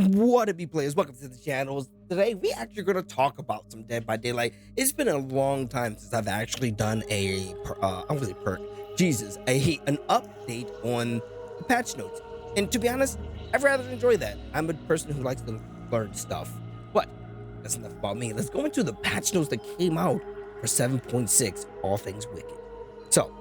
What up, players? Welcome to the channel. Today, we actually going to talk about some Dead by Daylight. It's been a long time since I've actually done I'm going to say perk, Jesus, an update on the patch notes. And to be honest, I've rather enjoyed that. I'm a person who likes to learn stuff. But that's enough about me. Let's go into the patch notes that came out for 7.6, All Things Wicked. So,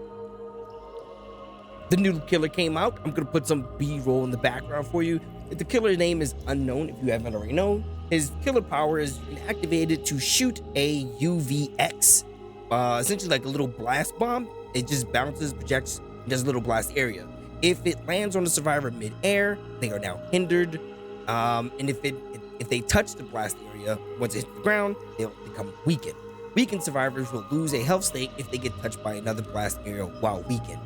the new killer came out. I'm going to put some B-roll in the background for you. The killer's name is unknown, if you haven't already known. His killer power is activated to shoot a UVX, essentially like a little blast bomb. It just bounces, projects, does a little blast area. If it lands on the survivor mid-air, they are now hindered. And if they touch the blast area, once it hits the ground, they'll become weakened. Weakened survivors will lose a health state if they get touched by another blast area while weakened.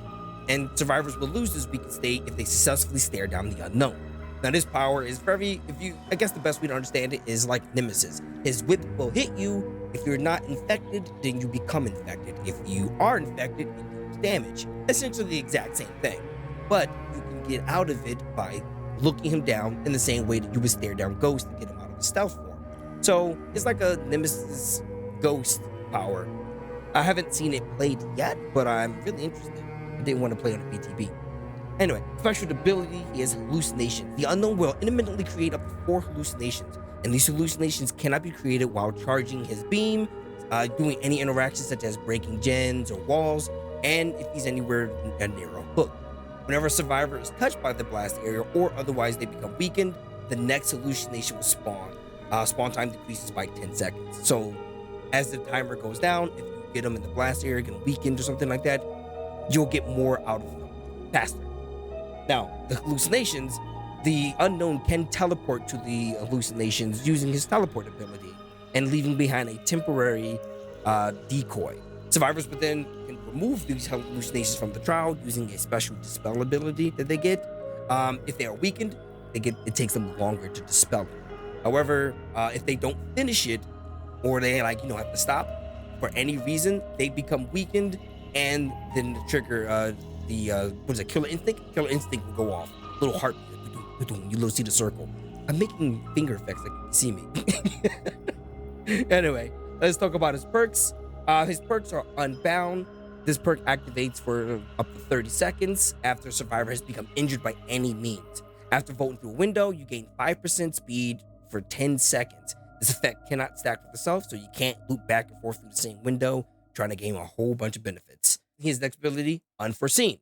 And survivors will lose this weakened state if they successfully stare down the unknown. Now, this power is I guess the best way to understand it is like Nemesis. His whip will hit you. If you're not infected, then you become infected. If you are infected, it deals damage. Essentially the exact same thing. But you can get out of it by looking him down in the same way that you would stare down Ghost to get him out of the stealth form. So it's like a Nemesis Ghost power. I haven't seen it played yet, but I'm really interested. I didn't want to play on a BTB. Anyway, special ability, he has hallucinations. The unknown will intermittently create up to 4 hallucinations, and these hallucinations cannot be created while charging his beam, doing any interactions such as breaking gens or walls, and if he's anywhere near a hook. Whenever a survivor is touched by the blast area or otherwise they become weakened, the next hallucination will spawn. Spawn time decreases by 10 seconds. So as the timer goes down, if you get them in the blast area, get weakened or something like that, you'll get more out of them faster. Now, the hallucinations, the unknown can teleport to the hallucinations using his teleport ability and leaving behind a temporary decoy. Survivors within can remove these hallucinations from the trial using a special dispel ability that they get. If they are weakened, it takes them longer to dispel it. However, if they don't finish it, or they have to stop for any reason, they become weakened, and then the trigger killer instinct? Killer instinct will go off. Little heart, you see the circle. I'm making finger effects like you can see me. Anyway, let's talk about his perks. His perks are Unbound. This perk activates for up to 30 seconds after a survivor has become injured by any means. After voting through a window, you gain 5% speed for 10 seconds. This effect cannot stack with itself, so you can't loop back and forth through the same window, trying to gain a whole bunch of benefits. His next ability, Unforeseen.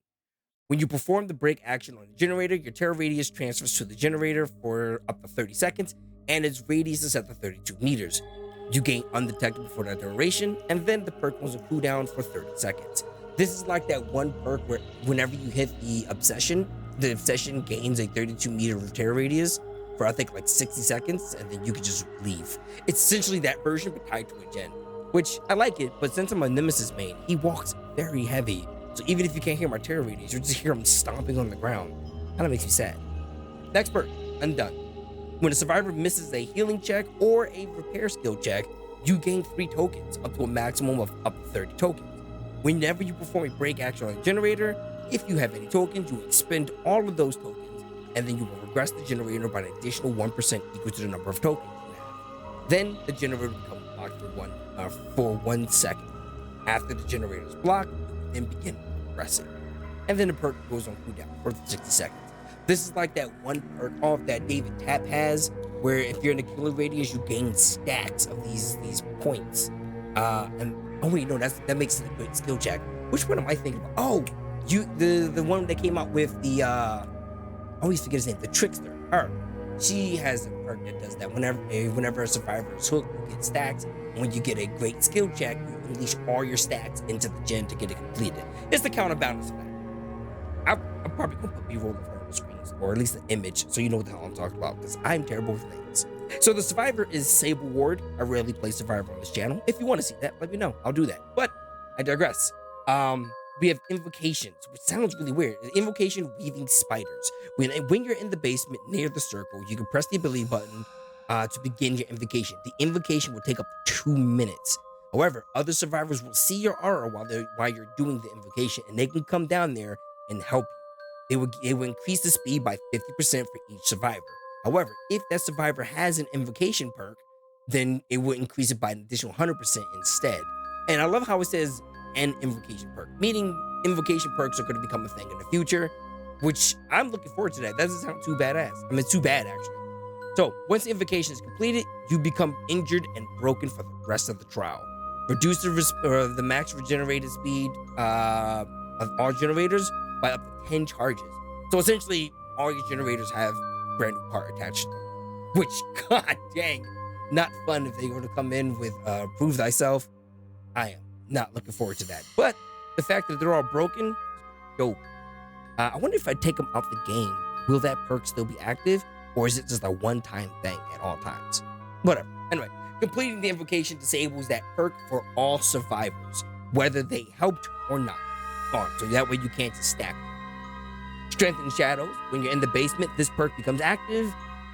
When you perform the break action on the generator, your terror radius transfers to the generator for up to 30 seconds, and its radius is set to 32 meters. You gain Undetectable for that duration, and then the perk was a cooldown for 30 seconds. This is like that one perk where whenever you hit the obsession gains a 32 meter terror radius for I think like 60 seconds, and then you can just leave. It's essentially that version, but tied to a gen, which I like it, but since I'm a Nemesis main, he walks very heavy. So even if you can't hear my terror radius, you just hear him stomping on the ground. Kind of makes me sad. Next perk, Undone. When a survivor misses a healing check or a repair skill check, you gain 3 tokens, up to a maximum of up to 30 tokens. Whenever you perform a break action on a generator, if you have any tokens, you expend all of those tokens, and then you will regress the generator by an additional 1% equal to the number of tokens you have. Then the generator becomes blocked for 1 second. After the generator is blocked, then begin progressing. And then the perk goes on cooldown for 60 seconds. This is like that one perk off that David Tap has, where if you're in the killer radius, you gain stacks of these points. That makes it a great skill check. Which one am I thinking about? Oh, the one that came out with the I always forget his name, the Trickster. Her. She has a perk that does that. Whenever a survivor is hooked, you get stacks. When you get a great skill check, you unleash all your stacks into the gen to get it completed. It's the counterbalance effect. I'm probably gonna put B-roll of her on the screens, or at least an image, so you know what the hell I'm talking about, because I'm terrible with names. So the survivor is Sable Ward. I rarely play survivor on this channel. If you want to see that, let me know. I'll do that. But I digress. We have invocations, which sounds really weird. Invocation weaving spiders. When you're in the basement near the circle, you can press the ability button to begin your invocation. The invocation will take up to 2 minutes. However, other survivors will see your aura while you're doing the invocation, and they can come down there and help you. It will increase the speed by 50% for each survivor. However, if that survivor has an invocation perk, then it would increase it by an additional 100% instead. And I love how it says an invocation perk, meaning invocation perks are going to become a thing in the future, which I'm looking forward to that. That doesn't sound too badass. I mean, it's too bad, actually. So once the invocation is completed, you become injured and broken for the rest of the trial. Reduce the max regenerated speed of all generators by up to 10 charges. So essentially, all your generators have brand new part attached to them. Which, god dang, not fun if they were to come in with Prove Thyself. I am not looking forward to that. But the fact that they're all broken, dope. I wonder if I take them out the game, will that perk still be active? Or is it just a one-time thing at all times? Whatever. Anyway, completing the invocation disables that perk for all survivors, whether they helped or not. So that way you can't just stack them. Strength and Shadows. When you're in the basement, this perk becomes active.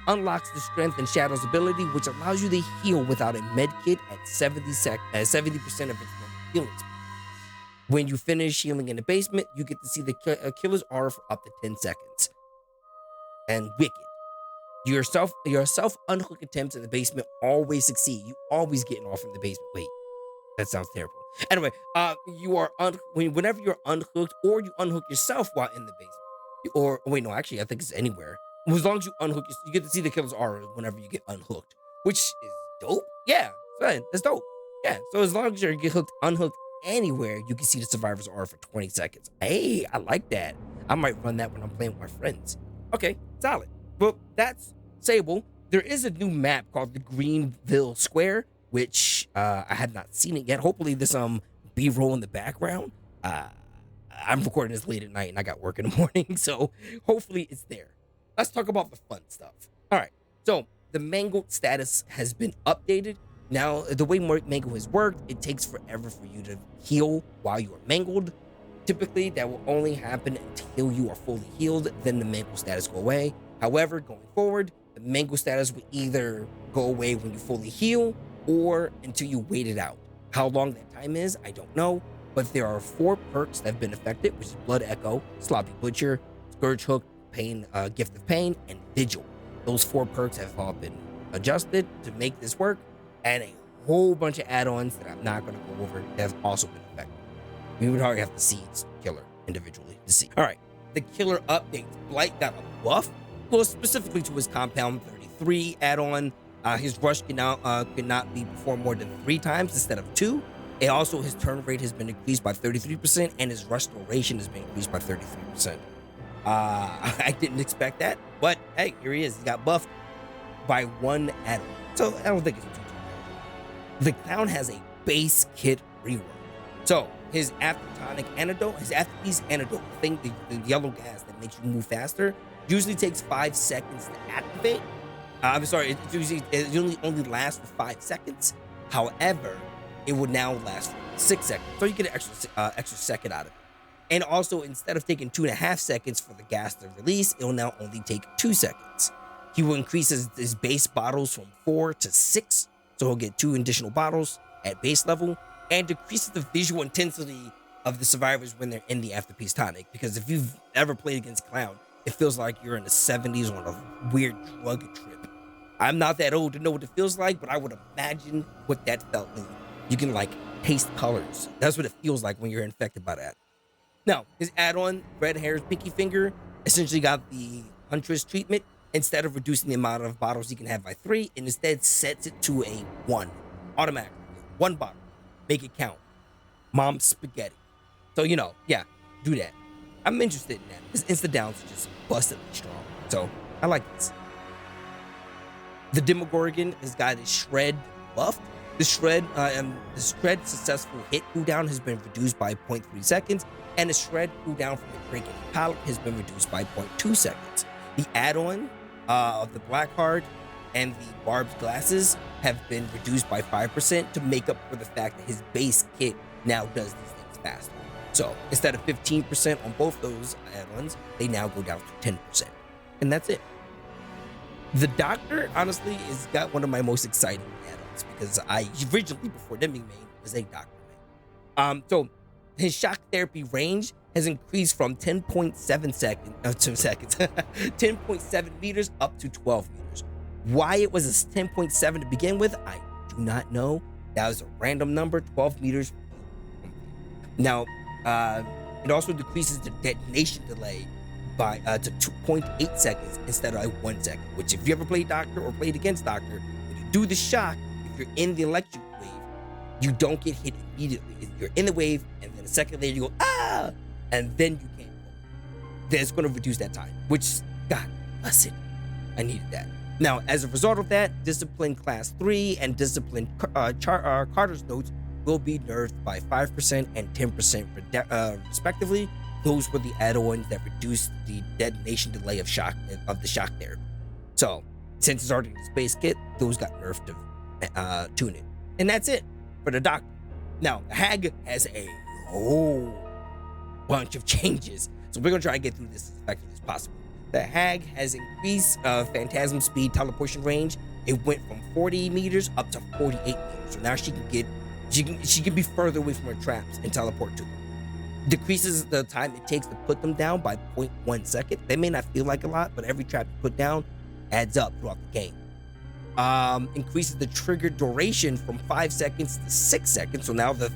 Unlocks the Strength and Shadows ability, which allows you to heal without a med kit at 70% of its normal healing speed. When you finish healing in the basement, you get to see the killer's aura for up to 10 seconds. And Wicked. Your self-unhook attempts in the basement always succeed. You always getting off in the basement. Wait, that sounds terrible. Anyway, you are whenever you're unhooked or you unhook yourself while in the basement. Wait, no, actually, I think it's anywhere. As long as you unhook, you get to see the killer's aura whenever you get unhooked, which is dope. Yeah, that's dope. Yeah, so as long as you get unhooked anywhere, you can see the survivor's aura for 20 seconds. Hey, I like that. I might run that when I'm playing with my friends. Okay, solid. Well, that's Sable. There is a new map called the Greenville Square, which I have not seen it yet. Hopefully there's some B-roll in the background. I'm recording this late at night and I got work in the morning, so hopefully it's there. Let's talk about the fun stuff. All right, so the mangled status has been updated. Now, the way mangle has worked, it takes forever for you to heal while you are mangled. Typically, that will only happen until you are fully healed, then the mangle status go away. However, going forward, the mangle status will either go away when you fully heal or until you wait it out. How long that time is, I don't know, but there are 4 perks that have been affected, which is Blood Echo, Sloppy Butcher, Scourge Hook, Pain, Gift of Pain, and Vigil. Those 4 perks have all been adjusted to make this work, and a whole bunch of add-ons that I'm not going to go over that have also been affected. We would already have to see each killer individually to see. All right, the killer updates. Blight got a buff, well, specifically to his Compound 33 add-on. His rush cannot be performed more than 3 times instead of 2. And also, his turn rate has been increased by 33%, and his restoration has been increased by 33%. I didn't expect that, but hey, here he is. He got buffed by 1 add-on, so I don't think it's too bad. The Clown has a base kit rework. So his Aftertonic Antidote, his Afterpiece Antidote, the yellow gas that makes you move faster, usually takes 5 seconds to activate. I'm sorry, it usually only lasts for 5 seconds. However, it would now last for 6 seconds, so you get an extra second out of it. And also, instead of taking 2.5 seconds for the gas to release, it will now only take 2 seconds. He will increase his base bottles from 4 to 6, so he'll get 2 additional bottles at base level, and decreases the visual intensity of the survivors when they're in the Afterpiece Tonic. Because if you've ever played against Clown, it feels like you're in the 70s on a weird drug trip. I'm not that old to know what it feels like, but I would imagine what that felt like. You can like taste colors. That's what it feels like when you're infected by that. Now, his add-on, Red Hair's Pinky Finger, essentially got the Huntress treatment. Instead of reducing the amount of bottles he can have by 3, it instead sets it to a 1. Automatically. 1 bottle. Make it count. Mom's spaghetti. So, yeah, do that. I'm interested in that. His insta-downs are just bustedly strong. So, I like this. The Demogorgon has got his Shred buffed. The Shred successful hit cooldown has been reduced by 0.3 seconds, and the Shred cooldown from the Breaking Pallet has been reduced by 0.2 seconds. The add-on of the Blackheart and the Barb's Glasses have been reduced by 5% to make up for the fact that his base kit now does these things faster. So instead of 15% on both those add-ons, they now go down to 10%. And that's it. The Doctor, honestly, has got one of my most exciting add-ons because I originally, before them being made, was a Doctor man. So his shock therapy range has increased from 10.7 seconds, 10.7 meters up to 12 meters. Why it was a 10.7 to begin with, I do not know. That was a random number, 12 meters. Now, it also decreases the detonation delay by to 2.8 seconds instead of 1 second, which if you ever played Doctor or played against Doctor, when you do the shock, if you're in the electric wave, you don't get hit immediately. You're in the wave, and then a second later you go, ah, and then you can't go. That's going to reduce that time, which, God bless it, I needed that. Now, as a result of that, Discipline Class 3 and Discipline Carter's notes will be nerfed by 5% and 10% respectively. Those were the add-ons that reduced the detonation delay of the shock there. So, since it's already in the space kit, those got nerfed to tune it. And that's it for the Doctor. Now, the Hag has a whole bunch of changes. So we're going to try and get through this as effectively as possible. The Hag has increased Phantasm speed teleportation range. It went from 40 meters up to 48 meters. So now she can be further away from her traps and teleport to them. Decreases the time it takes to put them down by 0.1 second. They may not feel like a lot, but every trap you put down adds up throughout the game. Increases the trigger duration from 5 seconds to 6 seconds. So now the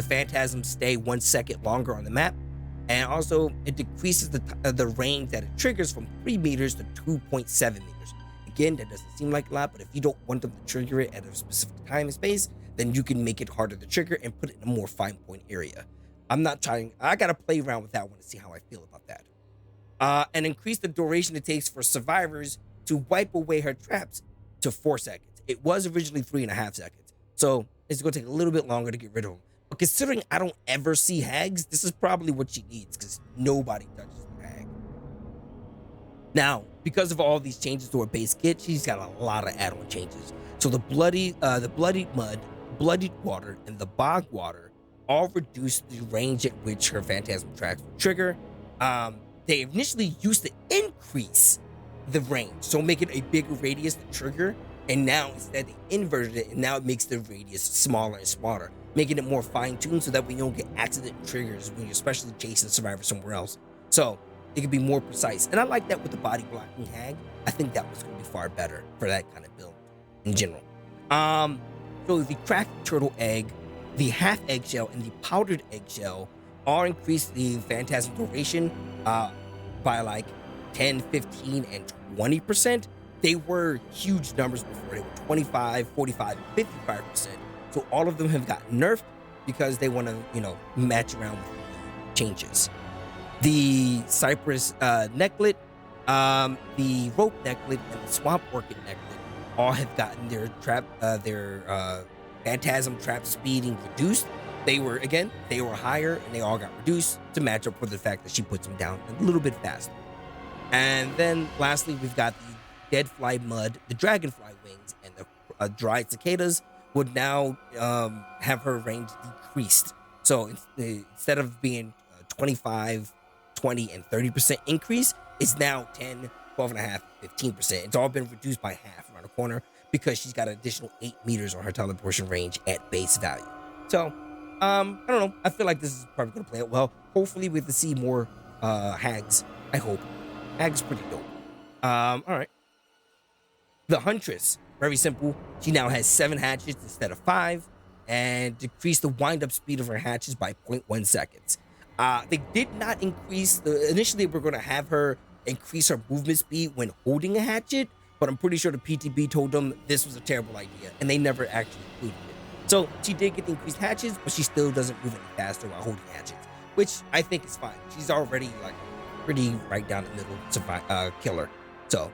phantasms stay 1 second longer on the map. And also, it decreases the range that it triggers from 3 meters to 2.7 meters. Again, that doesn't seem like a lot, but if you don't want them to trigger it at a specific time and space, then you can make it harder to trigger and put it in a more fine point area. I'm not trying, I gotta play around with that one to see how I feel about that. And increase the duration it takes for survivors to wipe away her traps to 4 seconds. It was originally 3.5 seconds. So it's gonna take a little bit longer to get rid of them. But considering I don't ever see Hags, this is probably what she needs because nobody touches the Hag. Now, because of all these changes to her base kit, she's got a lot of add-on changes. So the bloodied mud, bloodied water, and the bog water all reduce the range at which her phantasm tracks will trigger. They initially used to increase the range, so make it a bigger radius to trigger, and now instead they inverted it, and now it makes the radius smaller and smaller, making it more fine-tuned so that we don't get accident triggers when you're especially chasing survivors somewhere else. So it can be more precise, and I like that with the body blocking Hag. I think that was going to be far better for that kind of build in general. So the cracked turtle egg, the half eggshell, and the powdered eggshell all increase the phantasm duration by like 10, 15, and 20%. They were huge numbers before. They were 25, 45, 55%. So all of them have gotten nerfed because they want to, match around with the changes. The cypress necklet, the rope necklet, and the swamp orchid necklet all have gotten their phantasm trap speeding reduced. They were higher and they all got reduced to match up with the fact that she puts them down a little bit faster. And then lastly, we've got the dead fly mud, the dragonfly wings, and the dried cicadas would now have her range decreased. So instead of being 25, 20, and 30% increase, it's now 10, 12.5, 15%. It's all been reduced by half around the corner because she's got an additional 8 meters on her teleportation range at base value. So, I don't know. I feel like this is probably going to play out well. Hopefully we get to see more Hags. I hope. Hag's pretty dope. All right. The Huntress. Very simple. She now has 7 hatches instead of 5 and decreased the wind-up speed of her hatches by 0.1 seconds. They did not increase initially we're going to have her increase her movement speed when holding a hatchet, but I'm pretty sure the PTB told them this was a terrible idea and they never actually included it. So she did get the increased hatches, but she still doesn't move any faster while holding hatchets, which I think is fine. She's already like pretty right down the middle killer. So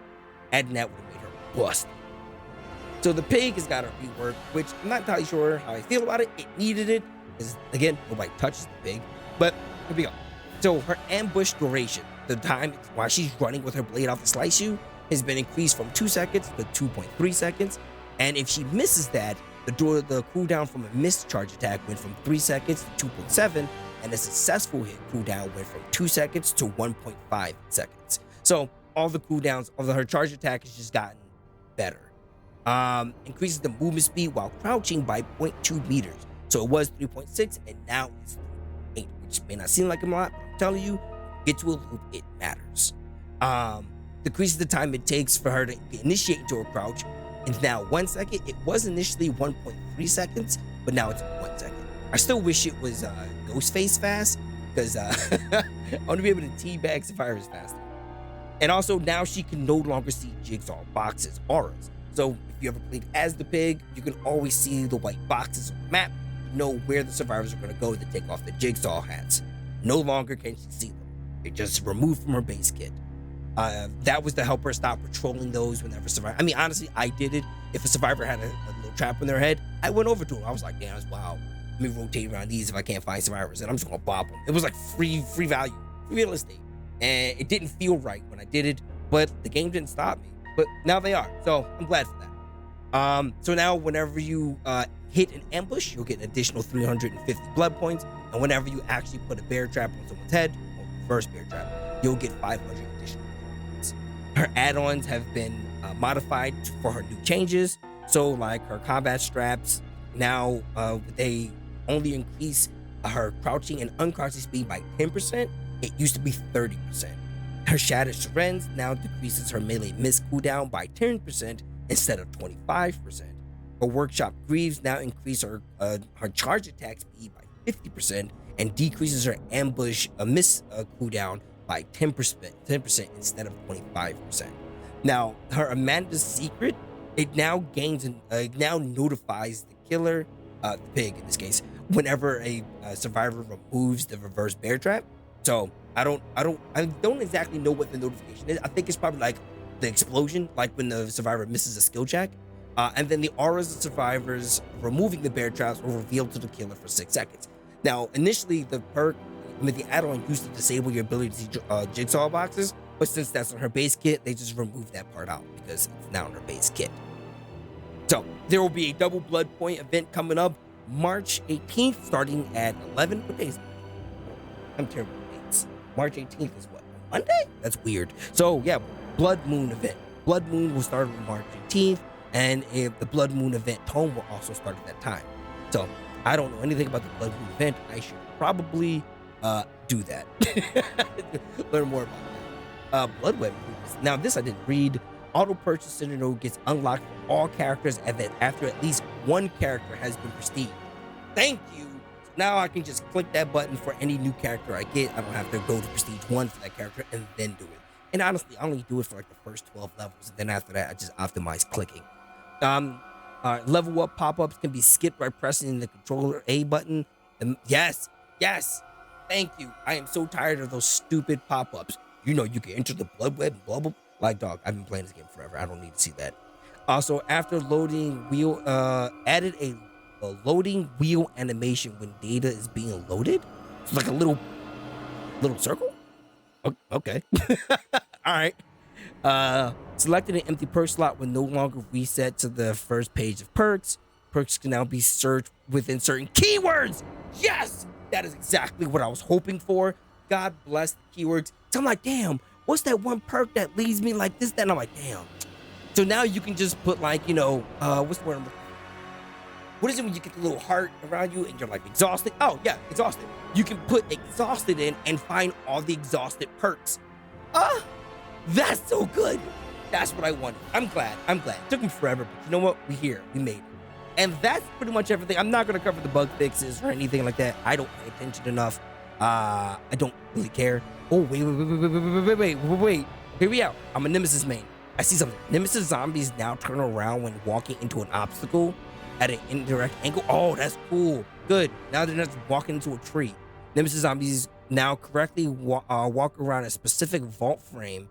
adding that would have made her bust. So the pig has got a rework, which I'm not entirely sure how I feel about it. It needed it, because again, nobody touches the pig. But here we go. So her ambush duration, the time while she's running with her blade off to slice you, has been increased from 2 seconds to 2.3 seconds. And if she misses that, the cooldown from a missed charge attack went from 3 seconds to 2.7, and a successful hit cooldown went from 2 seconds to 1.5 seconds. So all the cooldowns of her charge attack has just gotten better. Increases the movement speed while crouching by 0.2 meters. So it was 3.6 and now it's 3.8, which may not seem like a lot, but I'm telling you, get to a loop, it matters. Decreases the time it takes for her to initiate into a crouch. It's now 1 second. It was initially 1.3 seconds, but now it's 1 second. I still wish it was Ghostface fast, because I want to be able to teabag survivors faster. And also, now she can no longer see Jigsaw boxes, auras. So if you ever played as the pig, you can always see the white boxes on the map, know where the survivors are going to go to take off the Jigsaw hats. No longer can she see them. They're just removed from her base kit. That was to help her stop patrolling those whenever survivor. I mean, honestly, I did it. If a survivor had a little trap in their head, I went over to him. I was like, damn, wow. Let me rotate around these if I can't find survivors, and I'm just gonna bop them. It was like free value, free real estate, and it didn't feel right when I did it, but the game didn't stop me. But now they are, so I'm glad for that. So now whenever you hit an ambush, you'll get an additional 350 blood points, and whenever you actually put a bear trap on someone's head, or reverse bear trap, you'll get 500 additional points. Her add-ons have been modified for her new changes. So like her combat straps, now they only increase her crouching and uncrouching speed by 10%. It used to be 30%. Her Shattered Sirens now decreases her melee miss cooldown by 10% instead of 25%. Her Workshop Greaves now increase her charge attack speed by 50% and decreases her ambush miss cooldown by 10% instead of 25%. Now, her Amanda's Secret, it now notifies the killer, the pig in this case, whenever a survivor removes the reverse bear trap. So I don't exactly know what the notification is. I think it's probably like the explosion, like when the survivor misses a skill check. And then the auras of survivors removing the bear traps will reveal to the killer for 6 seconds. Now, initially the perk with the add-on used to disable your ability to see Jigsaw boxes, but since that's on her base kit, they just removed that part out because it's now on her base kit. So there will be a double blood point event coming up March 18th, starting at 11. What day is it? I'm terrible with dates. March 18th is what? Monday? That's weird. So yeah, Blood Moon event. Blood Moon will start on March 18th, and the Blood Moon event tome will also start at that time. So I don't know anything about the Blood Moon event. I should probably do that. Learn more about that. Blood Web. Now this I didn't read. Auto purchase Citadel gets unlocked for all characters after at least one character has been prestige. Thank you. Now I can just click that button for any new character I get. I don't have to go to prestige 1 for that character and then do it. And honestly, I only do it for like the first 12 levels. And then after that, I just optimize clicking. Level up pop-ups can be skipped by pressing the controller A button. And yes. Thank you. I am so tired of those stupid pop-ups. You know, you can enter the blood web and blah, blah. Like, dog, I've been playing this game forever. I don't need to see that. Also, after loading wheel, added a loading wheel animation when data is being loaded. It's like a little circle. Okay. All right. Selecting an empty perk slot will no longer reset to the first page of perks. Perks can now be searched within certain keywords. Yes, that is exactly what I was hoping for. God bless the keywords. So I'm like, damn, what's that one perk that leaves me like this? That and I'm like, damn. So now you can just put like, what's the word I'm looking for? What is it when you get the little heart around you and you're like exhausted? Oh yeah, exhausted. You can put exhausted in and find all the exhausted perks. That's so good. That's what I wanted. I'm glad. It took me forever, but you know what? We made it. And that's pretty much everything. I'm not gonna cover the bug fixes or anything like that. I don't pay attention enough. I don't really care. Oh, wait. Here we are. I'm a Nemesis main. I see something. Nemesis zombies now turn around when walking into an obstacle at an indirect angle. Oh, that's cool. Good. Now they're not just walking into a tree. Nemesis zombies now correctly walk around a specific vault frame.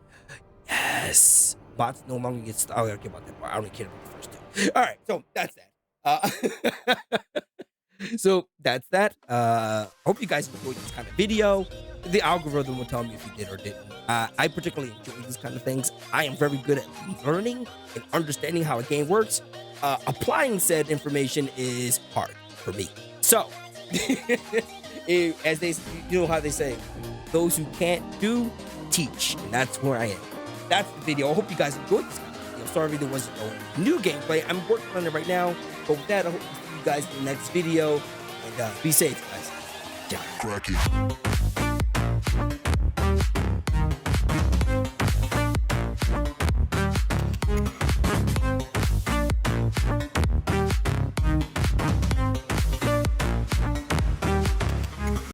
Yes. Bots no longer get stuck. Oh, I don't care about that part. I don't care about the first two. All right. So that's that. So that's that. Hope you guys enjoyed this kind of video. The algorithm will tell me if you did or didn't. I particularly enjoy these kind of things. I am very good at learning and understanding how a game works. Applying said information is hard for me. So, as they, you know how they say, those who can't do, teach. And that's where I am. That's the video. I hope you guys enjoyed this kind of video. Sorry there wasn't no new gameplay. I'm working on it right now. But with that, I hope to see you guys in the next video. And be safe, guys. job. Crack it.